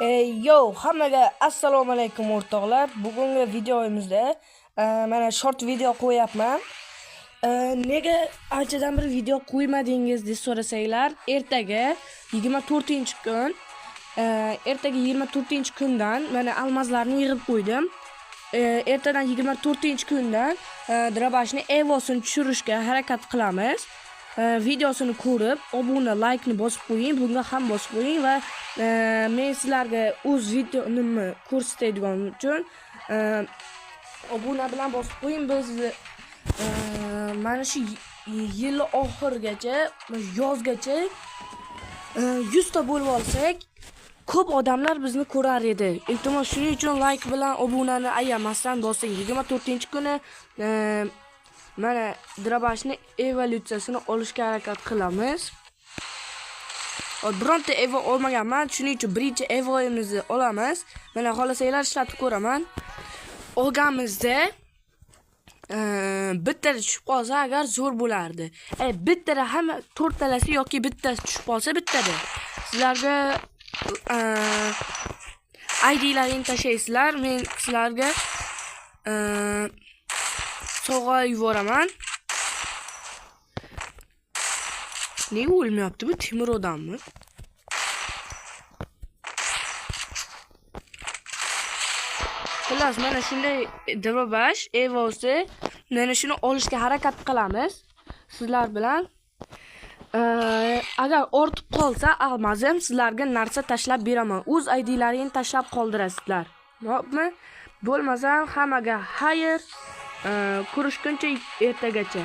Hammaga assalomu alaykum o'rtoqlar. Bugungi videomizda mana short video qo'yapman. Nega anchadan bir video qo'ymadingiz deb so'rasanglar, ertaga 24-kun, ertaga 24-kundan mana almazlarni yig'ib qo'ydim. Ertadan 24-kundan Drabashni evosini tushirishga harakat qilamiz. Videosini ko'rib, obuna, like ni bosib qo'ying, bunga ham bosib qo'ying va men sizlarga o'z videomni ko'rsatadigan uchun obuna bilan bosib qo'ying. Biz mana shu yil oxirigacha, yozgacha 100 ta bo'lib olsak, ko'p odamlar bizni ko'rar edi. Iltimos shuning uchun like bilan obunani ayamasdan bosing. 24-kuni mana Drabashni evolyutsiyasini olishga harakat qilamiz. Bironta evo olmaganman, shuning uchun birinchi evoyimizni olamiz. Mana xohlasanglar ishlatib ko'raman. Olganimizda bittada tushib qolsa agar zo'r bo'lardi. Bittada hamma to'rtalasi yoki bittasi tushib qolsa bittada sizlarga IDlaringni tashlaysizlar. Men sizlarga sovg'a yuboraman. Nega o'lmayapti bu? Temir odammi? Xullas, mana shunday Drabash evosi, mana shuni olishga harakat qilamiz sizlar bilan. Agar ortib qolsa, almazim sizlarga narsa tashlab beraman. O'z IDlaringni tashlab qoldirasizlar. Xo'pmi? Bo'lmasa hammaga xayr. Ko'rishguncha ertagacha.